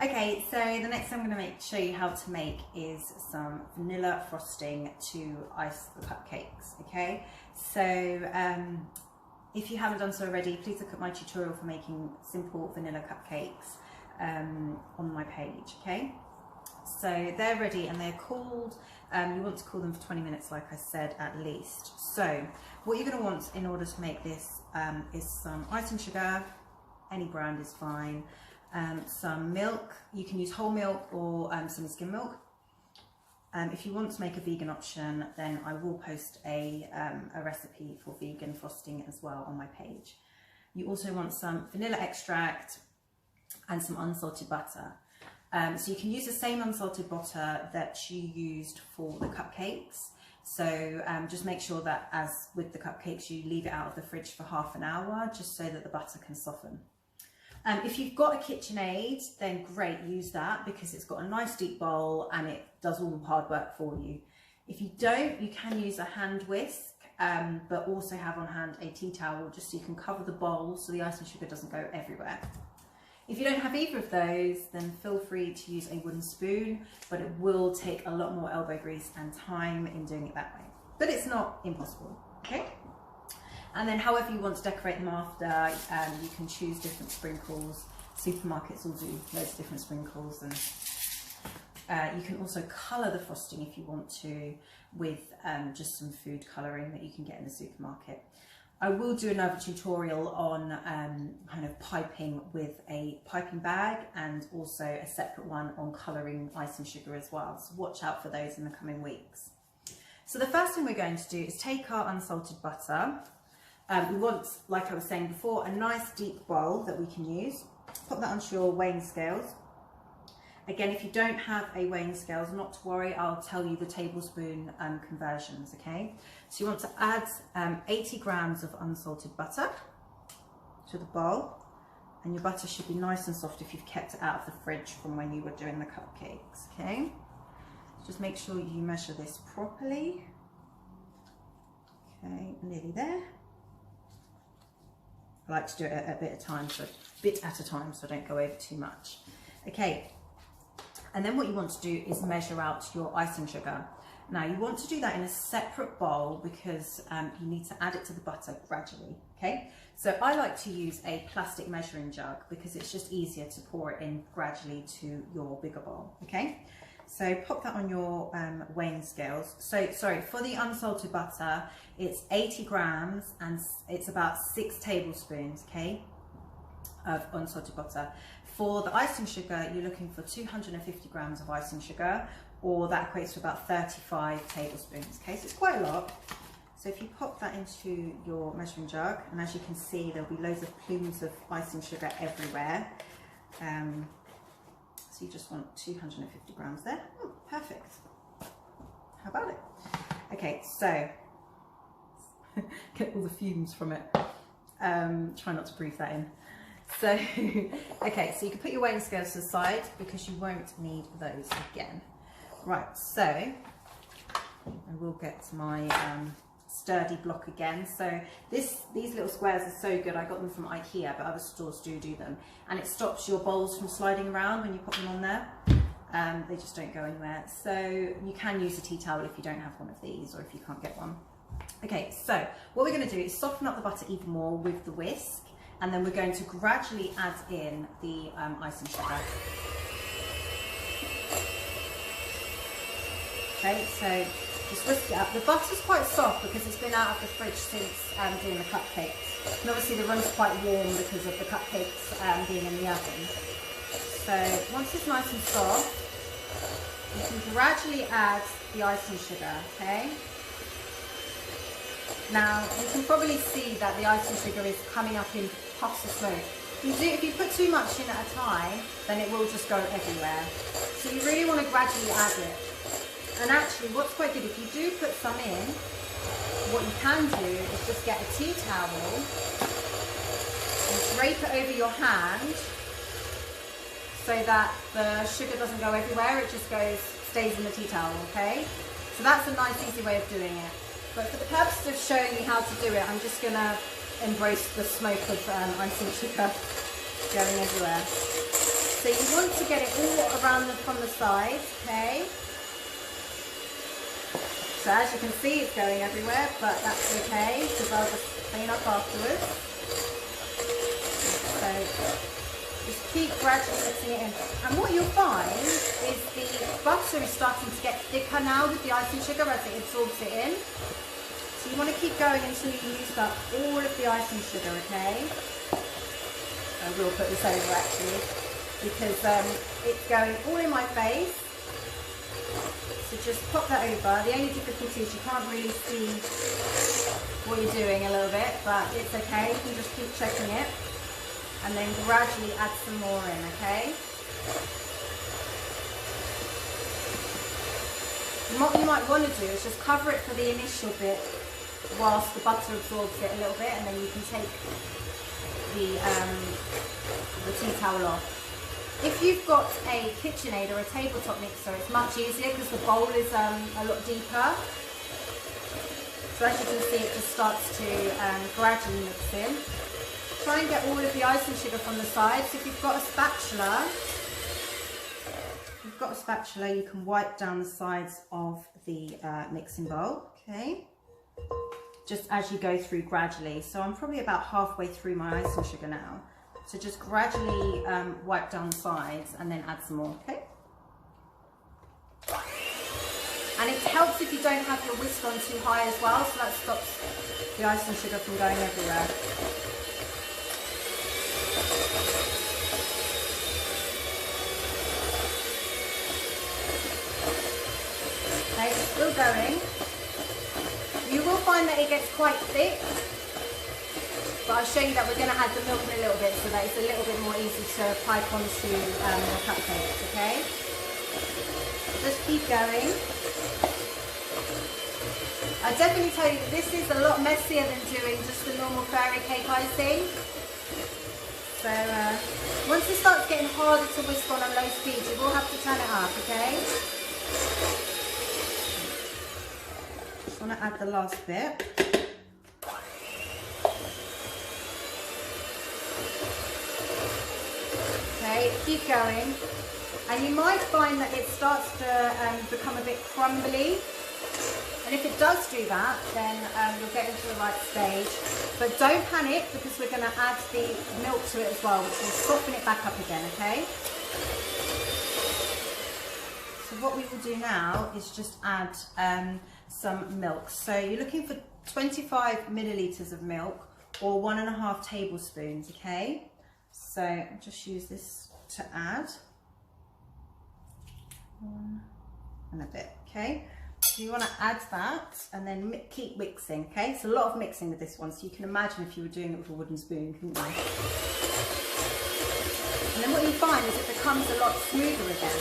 Okay, so the next thing I'm going to show you how to make is some vanilla frosting to ice the cupcakes. Okay, so if you haven't done so already, please look at my tutorial for making simple vanilla cupcakes on my page. Okay, so they're ready and they're cooled. You want to cool them for 20 minutes, like I said, at least. So what you're going to want in order to make this is some icing sugar, any brand is fine. Some milk, you can use whole milk or semi-skim milk. If you want to make a vegan option, then I will post a recipe for vegan frosting as well on my page. You also want some vanilla extract and some unsalted butter. So you can use the same unsalted butter that you used for the cupcakes. So just make sure that, as with the cupcakes, you leave it out of the fridge for half an hour just so that the butter can soften. If you've got a KitchenAid, then great, use that because it's got a nice deep bowl and it does all the hard work for you. If you don't, you can use a hand whisk, but also have on hand a tea towel just so you can cover the bowl so the icing sugar doesn't go everywhere. If you don't have either of those, then feel free to use a wooden spoon, but it will take a lot more elbow grease and time in doing it that way. But it's not impossible, okay? And then however you want to decorate them after, you can choose different sprinkles. Supermarkets will do loads of different sprinkles, and you can also colour the frosting if you want to with just some food colouring that you can get in the supermarket. I will do another tutorial on kind of piping with a piping bag, and also a separate one on colouring icing sugar as well. So watch out for those in the coming weeks. So the first thing we're going to do is take our unsalted butter. We want, like I was saying before, a nice deep bowl that we can use. Put that onto your weighing scales. Again, if you don't have a weighing scales, not to worry, I'll tell you the tablespoon conversions, okay? So you want to add 80 grams of unsalted butter to the bowl, and your butter should be nice and soft if you've kept it out of the fridge from when you were doing the cupcakes, okay? Just make sure you measure this properly. Okay, nearly there. I like to do it a bit at a time, so I don't go over too much. Okay, and then what you want to do is measure out your icing sugar. Now you want to do that in a separate bowl because you need to add it to the butter gradually, okay? So I like to use a plastic measuring jug because it's just easier to pour it in gradually to your bigger bowl, okay? So pop that on your weighing scales. So sorry, for the unsalted butter, it's 80 grams and it's about 6 tablespoons, okay, of unsalted butter. For the icing sugar, you're looking for 250 grams of icing sugar, or that equates to about 35 tablespoons, okay? So it's quite a lot. So if you pop that into your measuring jug, and as you can see, there'll be loads of plumes of icing sugar everywhere. So you just want 250 grams there. Oh, perfect. How about it? Okay, so get all the fumes from it. Try not to breathe that in. So, okay, so you can put your weighing scales to the side because you won't need those again. Right, so I will get my sturdy block again. So these little squares are so good. I got them from IKEA, but other stores do them, and it stops your bowls from sliding around when you put them on there. They just don't go anywhere. So you can use a tea towel if you don't have one of these, or if you can't get one. Okay, so what we're going to do is soften up the butter even more with the whisk, and then we're going to gradually add in the icing sugar. Okay, so just whisk it up. The butter's quite soft because it's been out of the fridge since doing the cupcakes. And obviously the room's quite warm because of the cupcakes being in the oven. So once it's nice and soft, you can gradually add the icing sugar, okay? Now, you can probably see that the icing sugar is coming up in puffs of smoke. If you put too much in at a time, then it will just go everywhere. So you really want to gradually add it. And actually, what's quite good, if you do put some in, what you can do is just get a tea towel and drape it over your hand so that the sugar doesn't go everywhere, it just stays in the tea towel, okay? So that's a nice, easy way of doing it. But for the purpose of showing you how to do it, I'm just going to embrace the smoke of icing sugar going everywhere. So you want to get it all around from the sides, okay? So as you can see, it's going everywhere, but that's okay because I'll just clean up afterwards. So just keep gradually mixing it in. And what you'll find is the butter is starting to get thicker now with the icing sugar as it absorbs it in. So you want to keep going until you use up all of the icing sugar, okay? I will put this over actually because it's going all in my face. So just pop that over. The only difficulty is you can't really see what you're doing a little bit, but it's okay. You can just keep checking it and then gradually add some more in, okay? And what you might want to do is just cover it for the initial bit whilst the butter absorbs it a little bit, and then you can take the tea towel off. If you've got a KitchenAid or a tabletop mixer, it's much easier because the bowl is a lot deeper. So as you can see, it just starts to gradually mix in. Try and get all of the icing sugar from the sides. If you've got a spatula, you can wipe down the sides of the mixing bowl, okay? Just as you go through gradually. So I'm probably about halfway through my icing sugar now. So just gradually wipe down the sides and then add some more, okay? And it helps if you don't have your whisk on too high as well, so that stops the icing sugar from going everywhere. Okay, it's still going. You will find that it gets quite thick. But I'll show you that we're going to add the milk in a little bit so that it's a little bit more easy to pipe onto the cupcakes, okay? Just keep going. I definitely tell you that this is a lot messier than doing just the normal fairy cake icing. So once it starts getting harder to whisk on a low speed, you will have to turn it up, okay? Just want to add the last bit. Okay, keep going, and you might find that it starts to become a bit crumbly, and if it does do that, then you'll get into the right stage. But don't panic because we're going to add the milk to it as well, which will soften it back up again, okay? So what we will do now is just add some milk. So you're looking for 25 millilitres of milk or 1.5 tablespoons, okay? So I'll just use this to add 1 and a bit, okay? So you want to add that and then keep mixing, okay? It's a lot of mixing with this one, so you can imagine if you were doing it with a wooden spoon, couldn't you? And then what you find is it becomes a lot smoother again.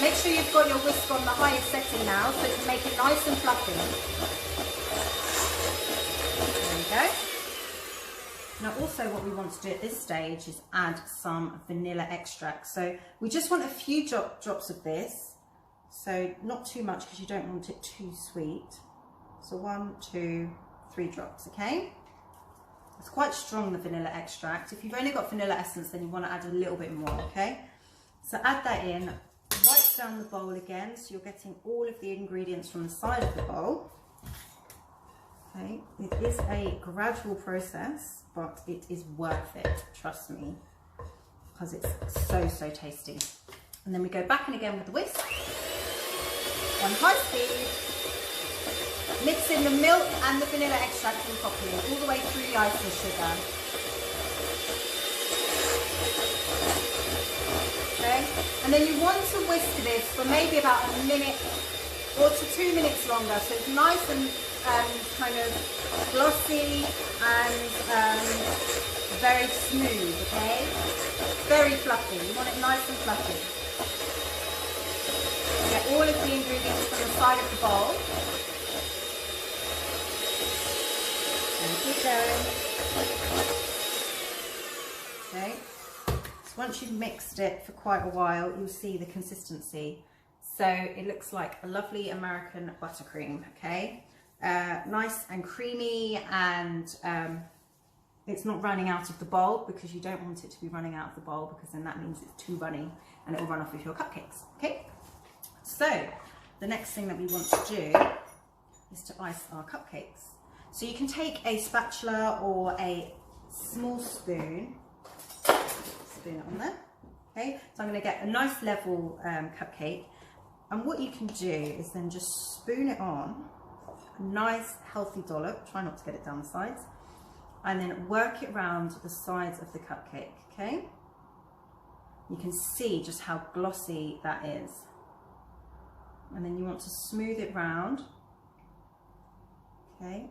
Make sure you've got your whisk on the highest setting now so to make it nice and fluffy. Go. Now also what we want to do at this stage is add some vanilla extract. So we just want a few drops of this. So not too much because you don't want it too sweet. So 1, 2, 3 drops, okay? It's quite strong, the vanilla extract. If you've only got vanilla essence, then you want to add a little bit more, okay? So add that in, wipe down the bowl again so you're getting all of the ingredients from the side of the bowl. Okay, it is a gradual process, but it is worth it, trust me, because it's so tasty. And then we go back in again with the whisk on high speed, mix in the milk and the vanilla extract in properly, all the way through the icing sugar. Okay, and then you want to whisk this for maybe about a minute or to 2 minutes longer, so it's nice and kind of glossy and very smooth, okay? Very fluffy. You want it nice and fluffy. Get all of the ingredients from the side of the bowl. And keep going. Okay. So once you've mixed it for quite a while, you'll see the consistency. So it looks like a lovely American buttercream, okay? Nice and creamy, and it's not running out of the bowl, because you don't want it to be running out of the bowl, because then that means it's too runny and it will run off with your cupcakes. Okay, so the next thing that we want to do is to ice our cupcakes. So you can take a spatula or a small spoon it on there. Okay, so I'm going to get a nice level cupcake, and what you can do is then just spoon it on, a nice healthy dollop, try not to get it down the sides, and then work it around the sides of the cupcake. Okay, you can see just how glossy that is, and then you want to smooth it round. Okay,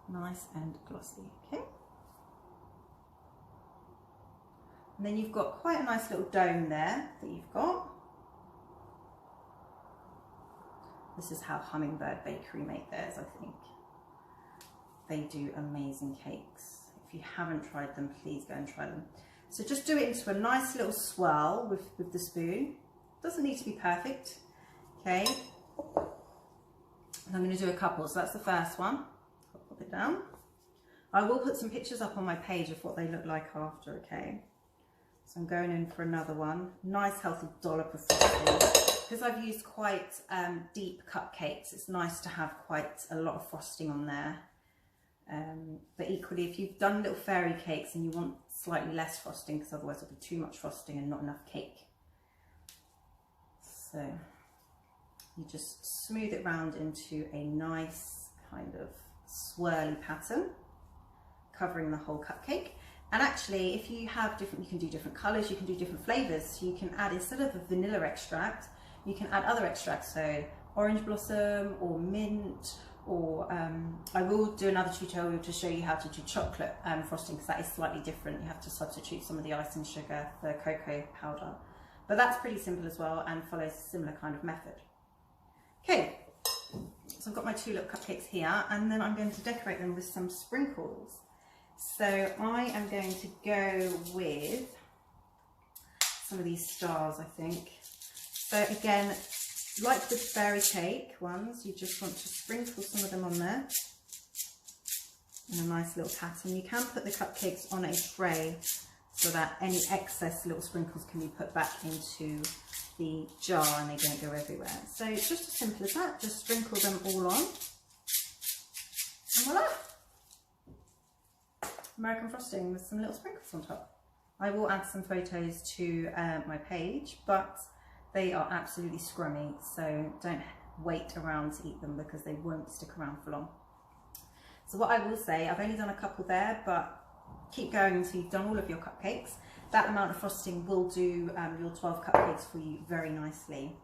nice and glossy. Okay, and then you've got quite a nice little dome there that you've got. This is how Hummingbird Bakery make theirs, I think. They do amazing cakes. If you haven't tried them, please go and try them. So just do it into a nice little swirl with the spoon. Doesn't need to be perfect. Okay, and I'm going to do a couple. So that's the first one. I'll pop it down. I will put some pictures up on my page of what they look like after. Okay, so I'm going in for another one. Nice healthy dollop of frosting. Because I've used quite deep cupcakes, it's nice to have quite a lot of frosting on there. But equally, if you've done little fairy cakes and you want slightly less frosting, because otherwise it'll be too much frosting and not enough cake. So you just smooth it round into a nice kind of swirly pattern, covering the whole cupcake. And actually, if you have different, you can do different colours, you can do different flavours. So you can add, instead of a vanilla extract, you can add other extracts, so orange blossom or mint, or I will do another tutorial to show you how to do chocolate frosting, because that is slightly different. You have to substitute some of the icing sugar for cocoa powder. But that's pretty simple as well and follows a similar kind of method. Okay, so I've got my two little cupcakes here, and then I'm going to decorate them with some sprinkles. So I am going to go with some of these stars, I think. So again, like the fairy cake ones, you just want to sprinkle some of them on there in a nice little pattern. You can put the cupcakes on a tray so that any excess little sprinkles can be put back into the jar and they don't go everywhere. So it's just as simple as that. Just sprinkle them all on, and voila! American frosting with some little sprinkles on top. I will add some photos to my page, but they are absolutely scrummy, so don't wait around to eat them because they won't stick around for long. So what I will say, I've only done a couple there, but keep going until you've done all of your cupcakes. That amount of frosting will do your 12 cupcakes for you very nicely.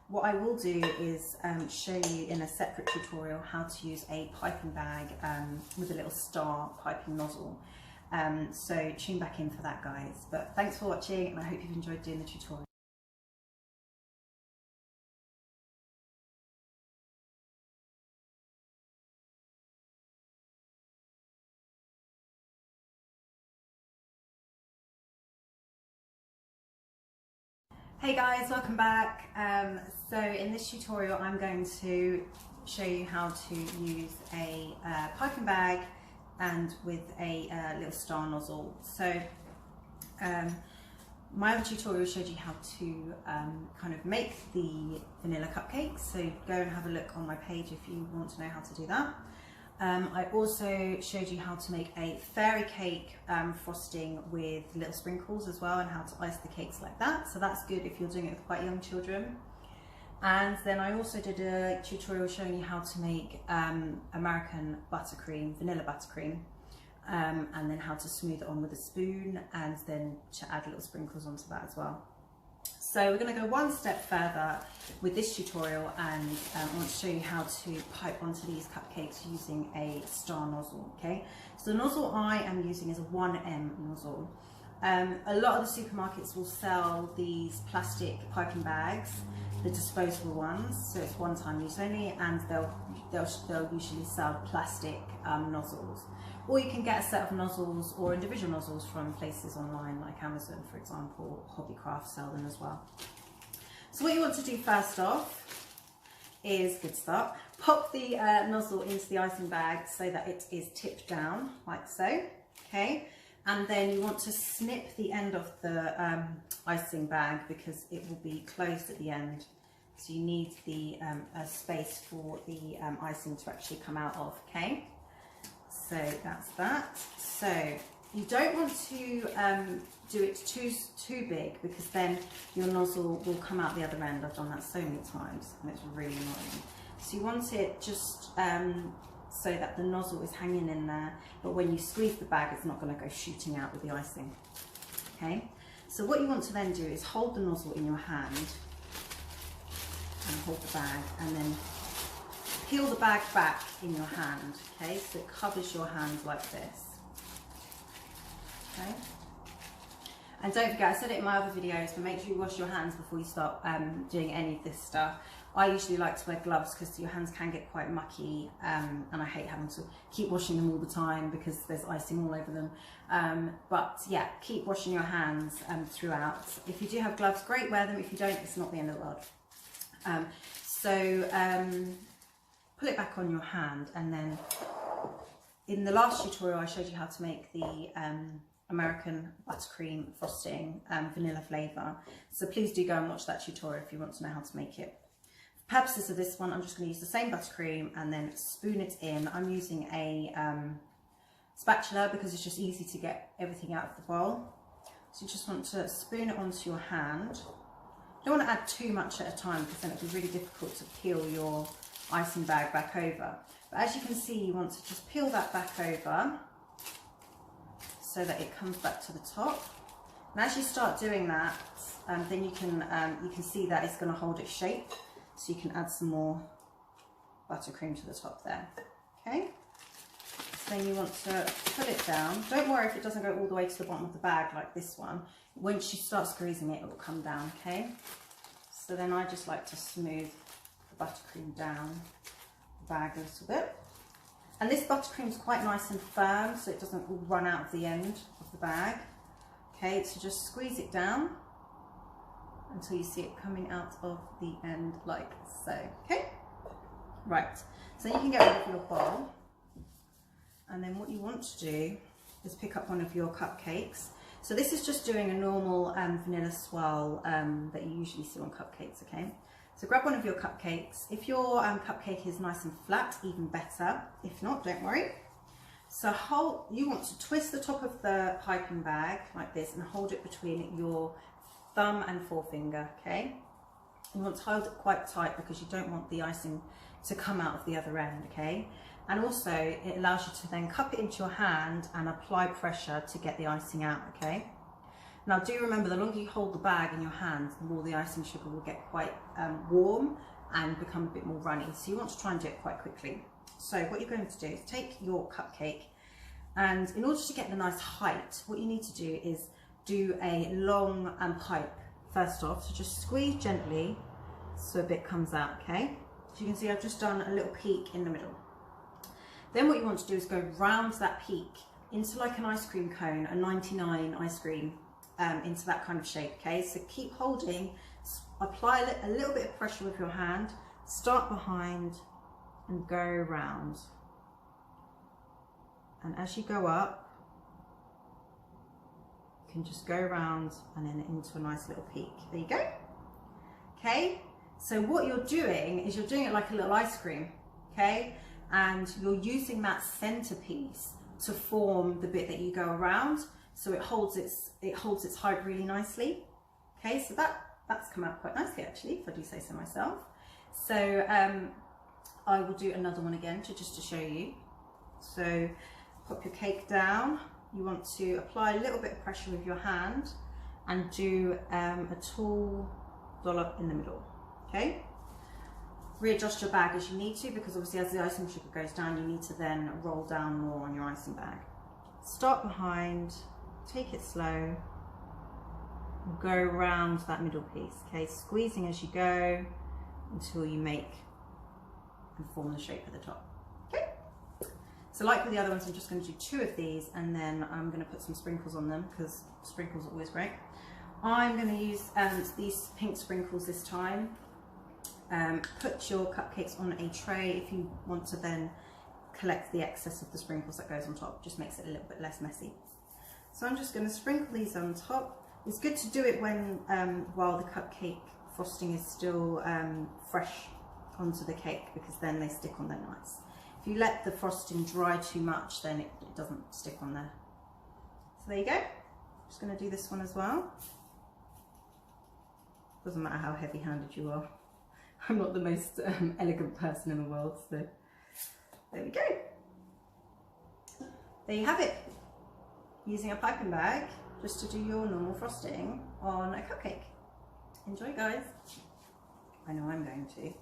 What I will do is show you in a separate tutorial how to use a piping bag with a little star piping nozzle. So tune back in for that, guys. But thanks for watching, and I hope you've enjoyed doing the tutorial. Hey guys, welcome back. So in this tutorial I'm going to show you how to use a piping bag and with a little star nozzle. So my other tutorial showed you how to kind of make the vanilla cupcakes, so go and have a look on my page if you want to know how to do that. I also showed you how to make a fairy cake frosting with little sprinkles as well, and how to ice the cakes like that. So that's good if you're doing it with quite young children. And then I also did a tutorial showing you how to make American buttercream, vanilla buttercream, and then how to smooth it on with a spoon, and then to add little sprinkles onto that as well. So we're going to go one step further with this tutorial, and I want to show you how to pipe onto these cupcakes using a star nozzle. Okay, so the nozzle I am using is a 1M nozzle. A lot of the supermarkets will sell these plastic piping bags, the disposable ones, so it's one-time use only, and they'll usually sell plastic nozzles. Or you can get a set of nozzles or individual nozzles from places online like Amazon, for example. Hobbycraft sell them as well. So what you want to do first off is, good start, pop the nozzle into the icing bag so that it is tipped down, like so, okay? And then you want to snip the end of the icing bag because it will be closed at the end. So you need the space for the icing to actually come out of, okay? So that's that. So you don't want to do it too big because then your nozzle will come out the other end. I've done that so many times and it's really annoying. So you want it just so that the nozzle is hanging in there, but when you squeeze the bag, it's not going to go shooting out with the icing. Okay, so what you want to then do is hold the nozzle in your hand and hold the bag, and then peel the bag back in your hand. Okay, so it covers your hand like this. Okay, and don't forget, I said it in my other videos, but make sure you wash your hands before you start doing any of this stuff. I usually like to wear gloves because your hands can get quite mucky, and I hate having to keep washing them all the time because there's icing all over them. But yeah, keep washing your hands throughout. If you do have gloves, great, wear them. If you don't, it's not the end of the world. Pull it back on your hand, and then in the last tutorial I showed you how to make the American buttercream frosting vanilla flavour. So please do go and watch that tutorial if you want to know how to make it. For purposes of this one, I'm just going to use the same buttercream and then spoon it in. I'm using a spatula because it's just easy to get everything out of the bowl. So you just want to spoon it onto your hand. You don't want to add too much at a time because then it'll be really difficult to peel your icing bag back over. But as you can see, you want to just peel that back over so that it comes back to the top. And as you start doing that, then you can see that it's going to hold its shape. So you can add some more buttercream to the top there. Okay. So then you want to put it down. Don't worry if it doesn't go all the way to the bottom of the bag like this one. Once you start squeezing it, it will come down. Okay. So then I just like to smooth the buttercream down the bag a little bit. And this buttercream is quite nice and firm, so it doesn't all run out of the end of the bag. Okay, so just squeeze it down until you see it coming out of the end like so. Okay, right, so you can get rid of your bowl, and then what you want to do is pick up one of your cupcakes. So this is just doing a normal vanilla swirl that you usually see on cupcakes. Okay, so grab one of your cupcakes. If your cupcake is nice and flat, even better. If not, don't worry. So you want to twist the top of the piping bag like this and hold it between your thumb and forefinger, okay? You want to hold it quite tight because you don't want the icing to come out of the other end, okay? And also it allows you to then cup it into your hand and apply pressure to get the icing out, okay? Now do remember, the longer you hold the bag in your hand, the more the icing sugar will get quite warm and become a bit more runny. So you want to try and do it quite quickly. So what you're going to do is take your cupcake, and in order to get the nice height, what you need to do is do a long pipe first off. So just squeeze gently so a bit comes out, okay? So you can see I've just done a little peak in the middle. Then what you want to do is go round that peak into like an ice cream cone, a 99 ice cream, into that kind of shape, okay? So keep holding, apply a little bit of pressure with your hand, start behind and go round. And as you go up, you can just go around and then into a nice little peak. There you go. Okay, so what you're doing is you're doing it like a little ice cream, okay? And you're using that centerpiece to form the bit that you go around, so it holds its height really nicely. Okay, so that's come out quite nicely actually, if I do say so myself. So I will do another one again just to show you. So pop your cake down. You want to apply a little bit of pressure with your hand and do a tall dollop in the middle. Okay. Readjust your bag as you need to, because obviously as the icing sugar goes down, you need to then roll down more on your icing bag. Start behind, take it slow, go around that middle piece, okay? Squeezing as you go until you make and form the shape at the top, okay? So like with the other ones, I'm just going to do 2 of these, and then I'm going to put some sprinkles on them because sprinkles are always great. I'm going to use these pink sprinkles this time. put your cupcakes on a tray. If you want to then collect the excess of the sprinkles that goes on top, just makes it a little bit less messy. So I'm just going to sprinkle these on top. It's good to do it when while the cupcake frosting is still fresh onto the cake, because then they stick on there nice. If you let the frosting dry too much, then it doesn't stick on there. So there you go. Just going to do this one as well. Doesn't matter how heavy-handed you are. I'm not the most elegant person in the world, so there we go. There you have it. Using a piping bag just to do your normal frosting on a cupcake. Enjoy, guys. I know I'm going to.